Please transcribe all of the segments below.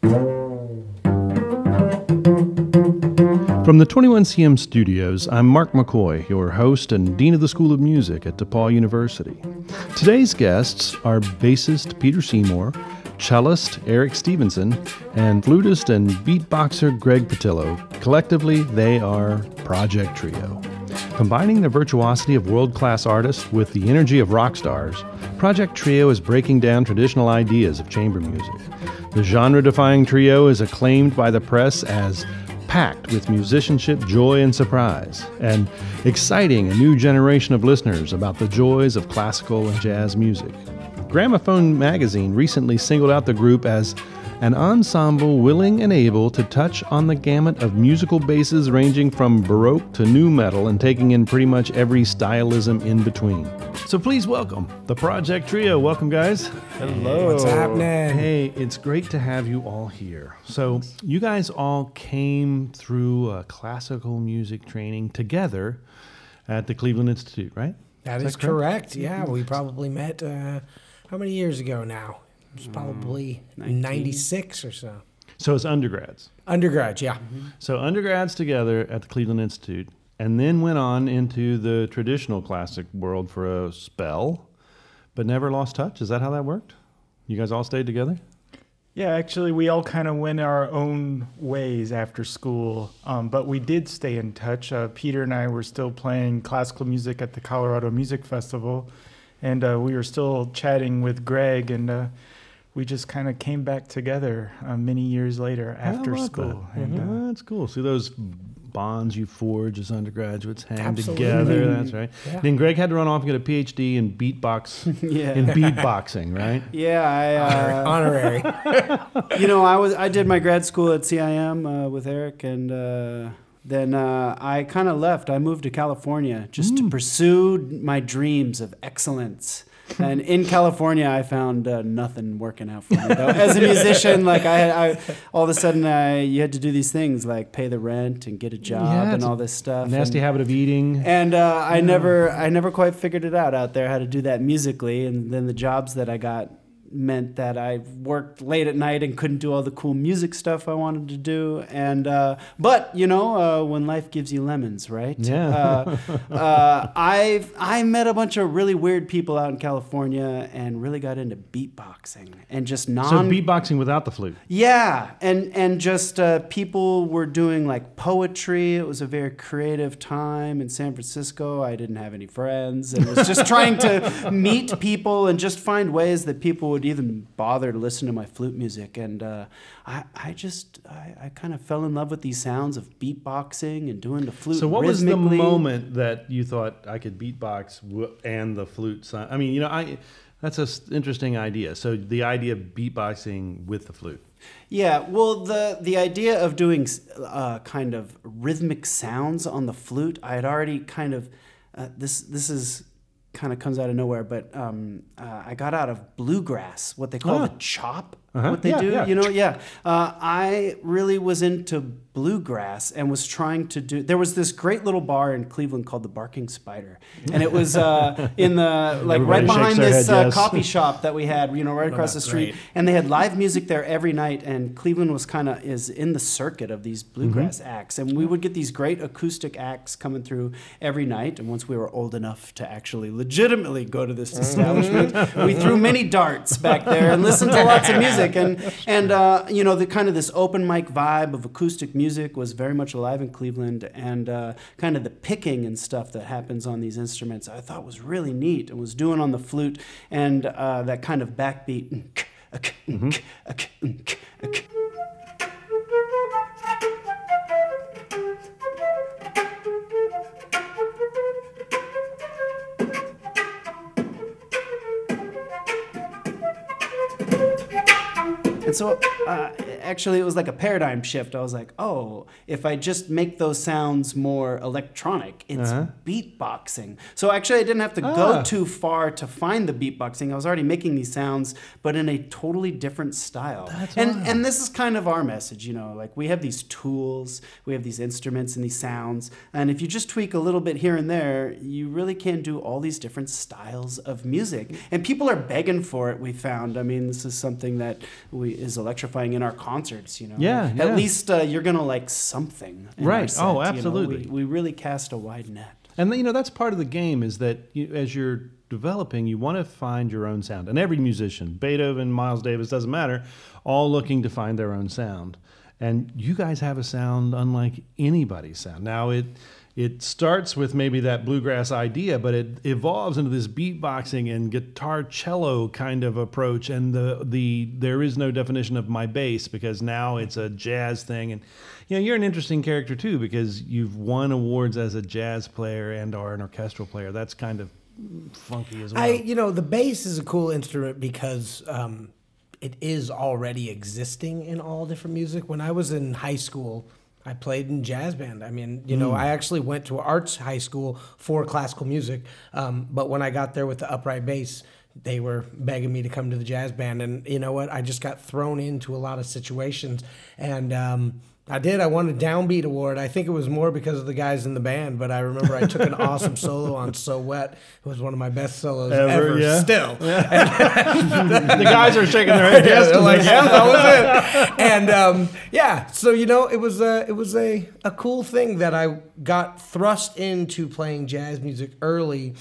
From the 21CM studios, I'm Mark McCoy, your host and Dean of the School of Music at DePaul University. Today's guests are bassist Peter Seymour, cellist Eric Stephenson, and flutist and beatboxer Greg Pattillo. Collectively, they are Project Trio. Combining the virtuosity of world-class artists with the energy of rock stars, Project Trio is breaking down traditional ideas of chamber music. The genre-defying trio is acclaimed by the press as packed with musicianship, joy, and surprise, and exciting a new generation of listeners about the joys of classical and jazz music. Gramophone magazine recently singled out the group as an ensemble willing and able to touch on the gamut of musical bases ranging from Baroque to nu metal and taking in pretty much every stylism in between. So please welcome the Project Trio. Welcome, guys. Hello. What's happening? Hey, it's great to have you all here. So you guys all came through a classical music training together at the Cleveland Institute, right? That is correct. Yeah, we probably met, how many years ago now? It was probably 96 or so. So it's undergrads. Undergrads, yeah. So undergrads together at the Cleveland Institute, and then went on into the traditional classic world for a spell, but never lost touch. Is that how that worked? You guys all stayed together? Yeah, actually, we all kind of went our own ways after school, but we did stay in touch. Peter and I were still playing classical music at the Colorado Music Festival, and we were still chatting with Greg, and we just kind of came back together many years later after school. That. And, that's cool. See those bonds you forge as undergraduates hang Absolutely. together. That's right. Yeah. Then Greg had to run off and get a PhD in beatboxing, right? Yeah, Honorary. you know, I did my grad school at CIM with Eric, and then I kind of left. I moved to California just to pursue my dreams of excellence. And in California, I found nothing working out for me. Though. As a musician, like I all of a sudden, you had to do these things like pay the rent and get a job and all this stuff. Nasty habit of eating. And I never quite figured it out there how to do that musically. And then the jobs that I got meant that I worked late at night and couldn't do all the cool music stuff I wanted to do. And but you know, when life gives you lemons, right? Yeah. I met a bunch of really weird people out in California and really got into beatboxing and just So beatboxing without the flute. Yeah, and just people were doing like poetry. It was a very creative time in San Francisco. I didn't have any friends and was just trying to meet people and just find ways that people would even bother to listen to my flute music. And I kind of fell in love with these sounds of beatboxing and doing the flute So what was the rhythmically. moment that you thought I could beatbox and the flute? I mean, you know, that's an interesting idea. So the idea of beatboxing with the flute. Yeah, well, the idea of doing kind of rhythmic sounds on the flute, I had already kind of this is kind of comes out of nowhere, but I got out of bluegrass, what they call the chop. What they do, you know, I really was into bluegrass and was trying to do. There was this great little bar in Cleveland called the Barking Spider, and it was in the right behind this coffee shop that we had, you know, right across the street. Great. And they had live music there every night. And Cleveland was is in the circuit of these bluegrass acts, and we would get these great acoustic acts coming through every night. And once we were old enough to actually legitimately go to this establishment, we threw many darts back there and listened to lots of music. And you know, the kind of this open mic vibe of acoustic music was very much alive in Cleveland, and kind of the picking and stuff that happens on these instruments I thought was really neat and was doing on the flute, and that kind of backbeat. And so actually it was like a paradigm shift. I was like, oh, if I just make those sounds more electronic, it's beatboxing. So actually I didn't have to go too far to find the beatboxing. I was already making these sounds, but in a totally different style. And this is kind of our message, you know, like we have these tools, we have these instruments and these sounds, and if you just tweak a little bit here and there, you really can do all these different styles of music. And people are begging for it, we found. I mean, this is something that is is electrifying in our concerts, Yeah, At least you're going to like something. In our Right. set, Oh, absolutely. We really cast a wide net. And that's part of the game is that as you're developing, you want to find your own sound. And every musician, Beethoven, Miles Davis, doesn't matter, all looking to find their own sound. And you guys have a sound unlike anybody's sound. Now, it starts with maybe that bluegrass idea, but it evolves into this beatboxing and guitar cello kind of approach. And there is no definition of my bass because now it's a jazz thing. And you're an interesting character too because you've won awards as a jazz player and or an orchestral player. That's kind of funky as well. The bass is a cool instrument because it is already existing in all different music. When I was in high school, I played in jazz band. I mean, I actually went to arts high school for classical music. But when I got there with the upright bass, they were begging me to come to the jazz band. And you know what? I just got thrown into a lot of situations. And I did. I won a Downbeat Award. I think it was more because of the guys in the band, but I remember I took an awesome solo on So Wet. It was one of my best solos ever still. Yeah. The guys are shaking their head. Yes, they're like, yeah, that was it. And so it was a cool thing that I got thrust into playing jazz music early.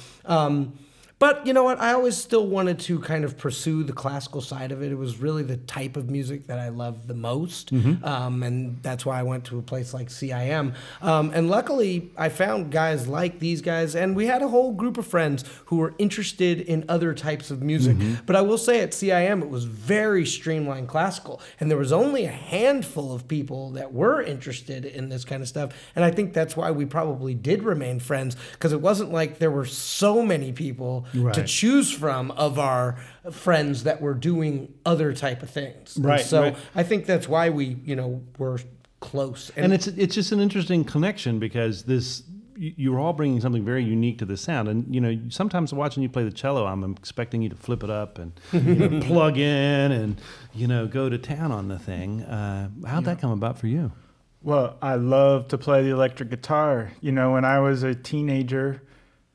But you know what? I always still wanted to kind of pursue the classical side of it. It was really the type of music that I loved the most. And that's why I went to a place like CIM. And luckily, I found guys like these guys. And we had a whole group of friends who were interested in other types of music. But I will say at CIM, it was very streamlined classical. And there was only a handful of people that were interested in this kind of stuff. And I think that's why we probably did remain friends. Because it wasn't like there were so many people to choose from of our friends that were doing other type of things. Right. And so I think that's why we, were close. And it's just an interesting connection because you're all bringing something very unique to the sound. And, sometimes watching you play the cello, I'm expecting you to flip it up and plug in and, go to town on the thing. How'd that come about for you? Well, I love to play the electric guitar. When I was a teenager,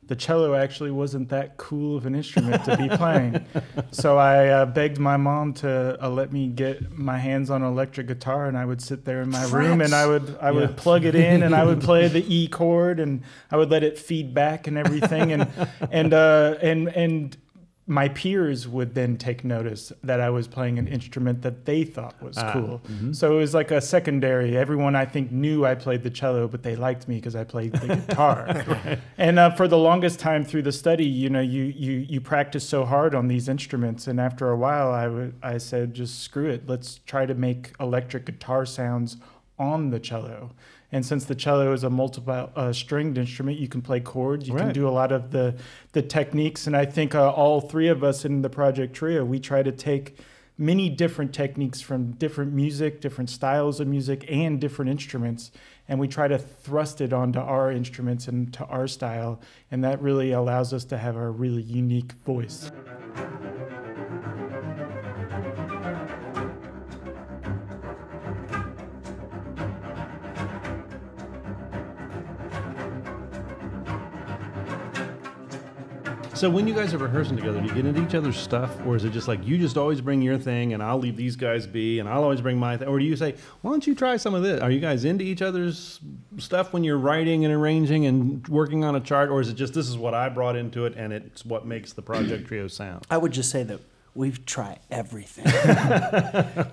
the cello actually wasn't that cool of an instrument to be playing. So I begged my mom to let me get my hands on an electric guitar, and I would sit there in my room and I would plug it in and I would play the E chord and I would let it feed back and everything. And my peers would then take notice that I was playing an instrument that they thought was cool. So it was like a secondary. Everyone, I think, knew I played the cello, but they liked me because I played the guitar. And for the longest time through the study, you practice so hard on these instruments. And after a while, I said, just screw it. Let's try to make electric guitar sounds on the cello. And since the cello is a multiple stringed instrument, you can play chords. You can do a lot of the techniques. And I think all three of us in the project trio, we try to take many different techniques from different music, different styles of music, and different instruments. And we try to thrust it onto our instruments and to our style. And that really allows us to have a really unique voice. So when you guys are rehearsing together, do you get into each other's stuff? Or is it just like, you just always bring your thing and I'll leave these guys be and I'll always bring my thing? Or do you say, why don't you try some of this? Are you guys into each other's stuff when you're writing and arranging and working on a chart? Or is it just, this is what I brought into it and it's what makes the project trio sound? I would just say that we try everything.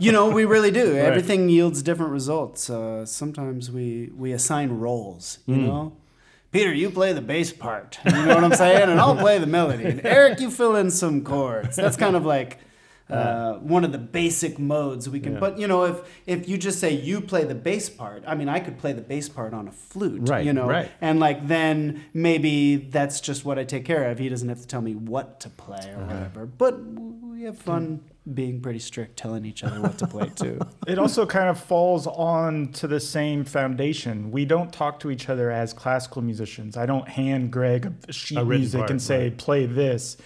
We really do. Right. Everything yields different results. Sometimes we assign roles, you know? Peter, you play the bass part. You know what I'm saying? And I'll play the melody. And Eric, you fill in some chords. That's kind of like one of the basic modes we can. Yeah. But if you just say you play the bass part, I mean, I could play the bass part on a flute. Right. Right. And then maybe that's just what I take care of. He doesn't have to tell me what to play or whatever. But we have fun being pretty strict, telling each other what to play too. It also kind of falls on to the same foundation. We don't talk to each other as classical musicians. I don't hand Greg a sheet of music and say, play this.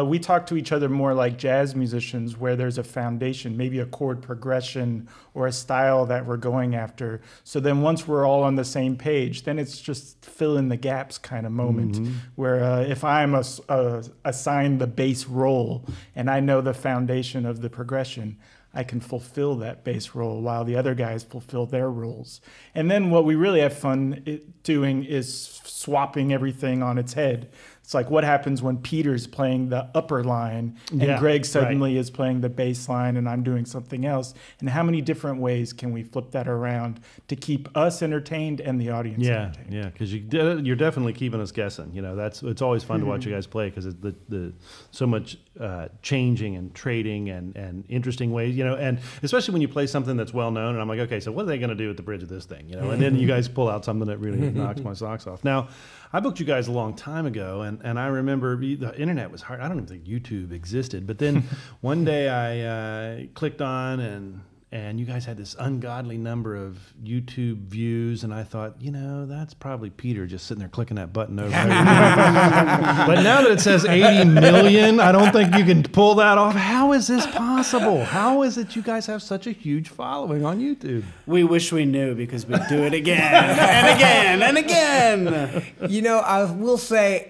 We talk to each other more like jazz musicians where there's a foundation, maybe a chord progression or a style that we're going after. So then once we're all on the same page, then it's just fill in the gaps kind of moment where if I'm assigned the bass role and I know the foundation of the progression, I can fulfill that bass role while the other guys fulfill their roles. And then what we really have fun doing is swapping everything on its head. It's like what happens when Peter's playing the upper line and Greg suddenly is playing the bass line and I'm doing something else. And how many different ways can we flip that around to keep us entertained and the audience entertained? Yeah, because you're definitely keeping us guessing. You know, it's always fun to watch you guys play because it's the so much changing and trading and interesting ways. You know, and especially when you play something that's well known, and I'm like, okay, so what are they going to do at the bridge of this thing? You know, and then you guys pull out something that really knocks my socks off. Now, I booked you guys a long time ago, and I remember the internet was hard. I don't even think YouTube existed. But then one day I clicked on, and you guys had this ungodly number of YouTube views, and I thought, you know, that's probably Peter just sitting there clicking that button over. But now that it says 80 million, I don't think you can pull that off. How is this possible? How is it you guys have such a huge following on YouTube? We wish we knew because we'd do it again and again and again. You know, I will say,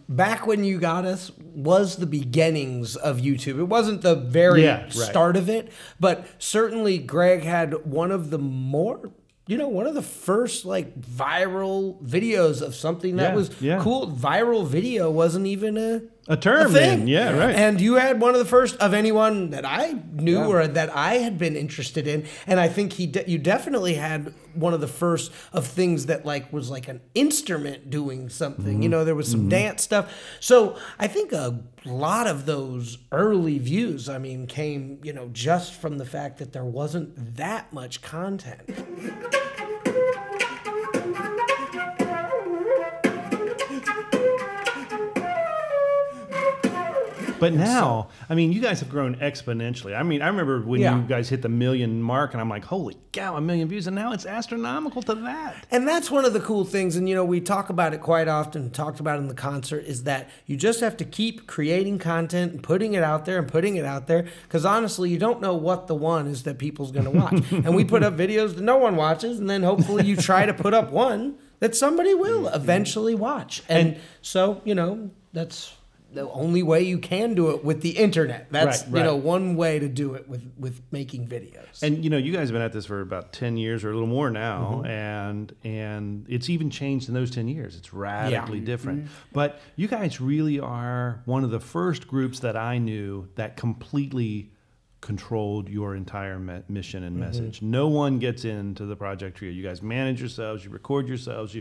back when you got us was the beginnings of YouTube. It wasn't the very start of it, but certainly Greg had one of the one of the first like viral videos of something that was cool. Viral video wasn't even a term thing. Yeah, right. And you had one of the first of anyone that I knew or that I had been interested in. And I think you definitely had one of the first of things that like was like an instrument doing something. You know, there was some dance stuff. So I think a lot of those early views, I mean, came, you know, just from the fact that there wasn't that much content. But now, I mean, you guys have grown exponentially. I mean, I remember when you guys hit the 1 million mark, and I'm like, holy cow, 1 million views, and now it's astronomical to that. And that's one of the cool things, and you know, we talk about it quite often, talked about it in the concert, is that you just have to keep creating content and putting it out there, because honestly, you don't know what the one is that people's going to watch. And we put up videos that no one watches, and then hopefully you try to put up one that somebody will eventually watch. And so, you know, that's the only way you can do it with the internet. That's you know, one way to do it with making videos. And you know, you guys have been at this for about 10 years or a little more now, and it's even changed in those 10 years. It's radically different. But you guys really are one of the first groups that I knew that completely controlled your entire mission and message. No one gets into the project for you. You guys manage yourselves, you record yourselves,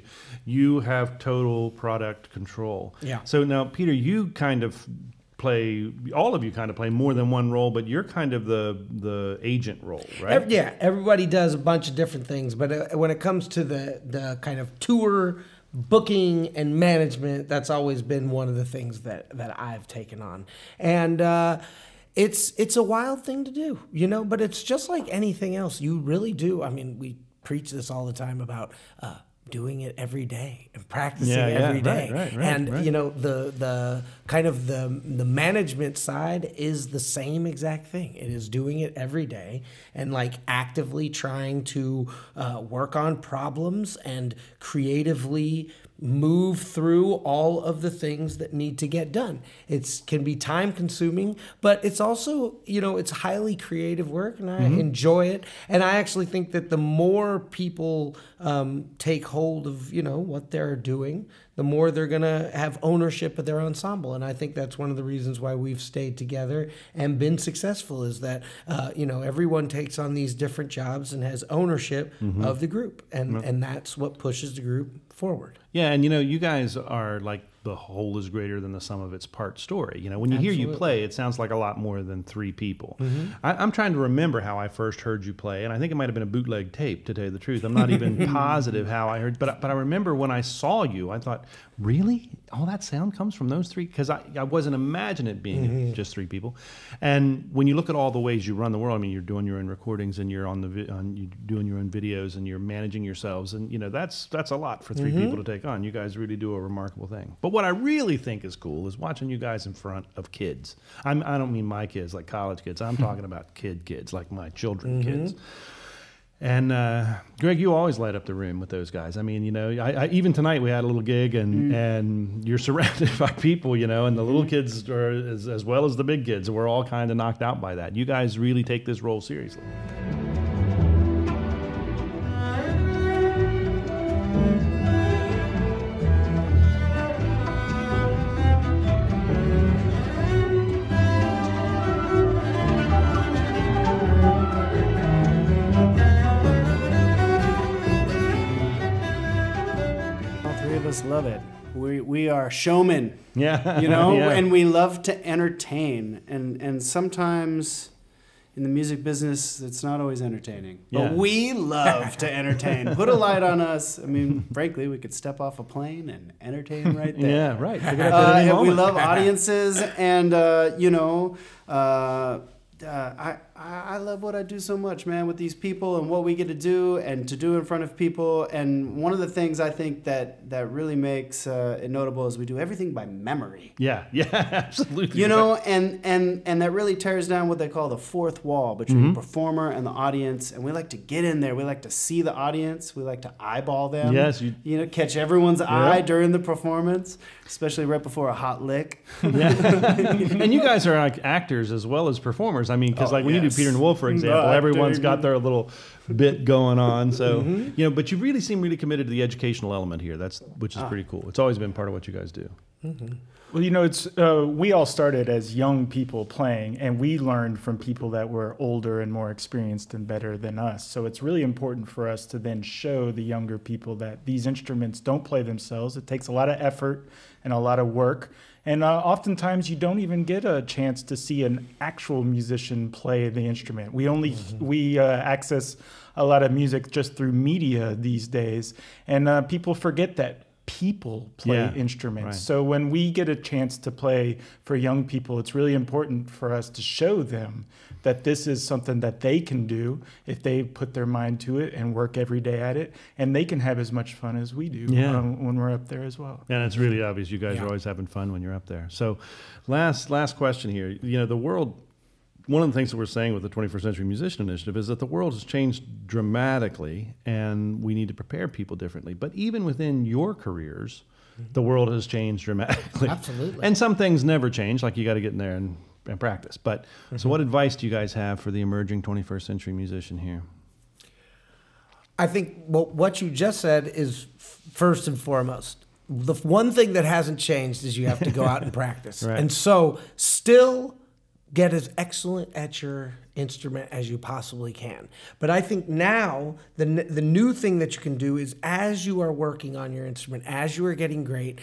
you have total product control. So now, Peter, you kind of play, all of you kind of play more than one role, but you're kind of the agent role, right? Everybody does a bunch of different things, but when it comes to the kind of tour booking and management, that's always been one of the things that I've taken on. And it's a wild thing to do, you know, but it's just like anything else. You really do. I mean, we preach this all the time about doing it every day and practicing every day. You know, the kind of the management side is the same exact thing. It is doing it every day and like actively trying to work on problems and creatively move through all of the things that need to get done. It can be time consuming, but it's also, you know, it's highly creative work, and I enjoy it. And I actually think that the more people take hold of, you know, what they're doing, the more they're going to have ownership of their ensemble. And I think that's one of the reasons why we've stayed together and been successful, is that, you know, everyone takes on these different jobs and has ownership of the group. And that's what pushes the group forward. Yeah, and you know, you guys are like the whole is greater than the sum of its part story. You know, when you hear you play, it sounds like a lot more than 3 people. I'm trying to remember how I first heard you play, and I think it might have been a bootleg tape, to tell you the truth. I'm not even positive how I heard, but I remember when I saw you, I thought, really? All that sound comes from those 3? Because I wasn't imagining it being just 3 people. And when you look at all the ways you run the world, I mean, you're doing your own recordings, and you're you're doing your own videos, and you're managing yourselves, and you know, that's a lot for 3 people to take on. You guys really do a remarkable thing. But what I really think is cool is watching you guys in front of kids. I don't mean my kids like college kids. I'm talking about kids, like my children kids. And Greg, you always light up the room with those guys. I mean, you know, even tonight we had a little gig, and you're surrounded by people, you know, and the little kids are as well as the big kids. We're all kind of knocked out by that. You guys really take this role seriously. Love it. We are showmen. Yeah. You know, yeah. And we love to entertain. And sometimes in the music business, it's not always entertaining. Yeah. But we love to entertain. Put a light on us. I mean, frankly, we could step off a plane and entertain right there. Yeah, right. Pick it up at any And we moment. love audiences, and you know, I love what I do so much, man, with these people and what we get to do and to do in front of people. And one of the things I think that really makes it notable is we do everything by memory. Yeah, yeah, absolutely. You know, and that really tears down what they call the fourth wall between the performer and the audience. And we like to get in there. We like to see the audience. We like to eyeball them. Yes. You know, catch everyone's eye during the performance, especially right before a hot lick. Yeah. And you guys are like actors as well as performers. I mean, because like when you do Peter and Wolf, for example, everyone's got their little bit going on. So, you know, but you really seem really committed to the educational element here. Which is pretty cool. It's always been part of what you guys do. Well, you know, it's we all started as young people playing, and we learned from people that were older and more experienced and better than us. So it's really important for us to then show the younger people that these instruments don't play themselves. It takes a lot of effort and a lot of work. And oftentimes you don't even get a chance to see an actual musician play the instrument. We only we access a lot of music just through media these days, and people forget that people play instruments. Right. So when we get a chance to play for young people, it's really important for us to show them that this is something that they can do if they put their mind to it and work every day at it, and they can have as much fun as we do when we're up there as well. And it's really obvious you guys are always having fun when you're up there. So last question here. You know, the world, one of the things that we're saying with the 21st Century Musician Initiative is that the world has changed dramatically and we need to prepare people differently. But even within your careers, the world has changed dramatically. Absolutely. And some things never change, like you got to get in there and practice. But so what advice do you guys have for the emerging 21st century musician here? I think what you just said is first and foremost. The one thing that hasn't changed is you have to go out and practice. Right. And so still get as excellent at your instrument as you possibly can. But I think now the new thing that you can do is as you are working on your instrument, as you are getting great,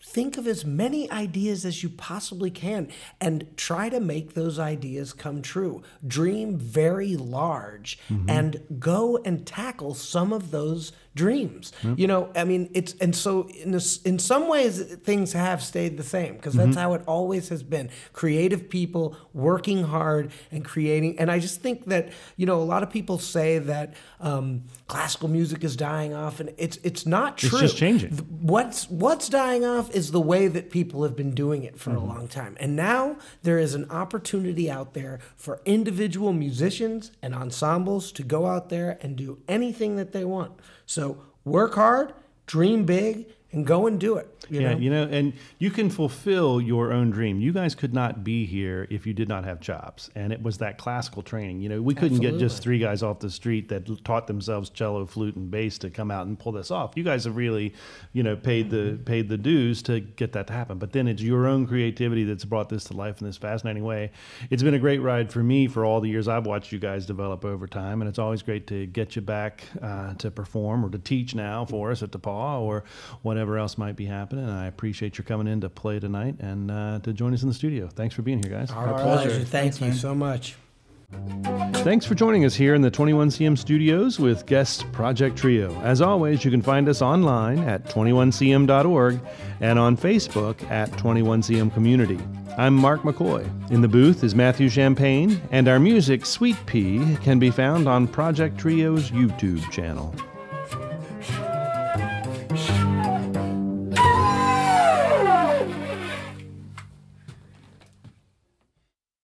think of as many ideas as you possibly can and try to make those ideas come true. Dream very large and go and tackle some of those dreams. You know, I mean, in some ways things have stayed the same because that's how it always has been. Creative people working hard and creating. And I just think that, you know, a lot of people say that classical music is dying off, and it's not true. It's just changing. What's dying off is the way that people have been doing it for a long time. And now there is an opportunity out there for individual musicians and ensembles to go out there and do anything that they want. So work hard, dream big, and go and do it. You know? And you can fulfill your own dream. You guys could not be here if you did not have chops, and it was that classical training. You know, we couldn't get just three guys off the street that taught themselves cello, flute, and bass to come out and pull this off. You guys have really, you know, paid the dues to get that to happen. But then it's your own creativity that's brought this to life in this fascinating way. It's been a great ride for me for all the years I've watched you guys develop over time, and it's always great to get you back to perform or to teach now for us at DePaul or whatever else might be happening. I appreciate your coming in to play tonight and to join us in the studio. Thanks for being here, guys. Our pleasure. Thank you so much. Thanks for joining us here in the 21CM studios with guest Project Trio. As always, you can find us online at 21cm.org and on Facebook at 21CM Community. I'm Mark McCoy. In the booth is Matthew Champagne, and our music, Sweet Pea, can be found on Project Trio's YouTube channel.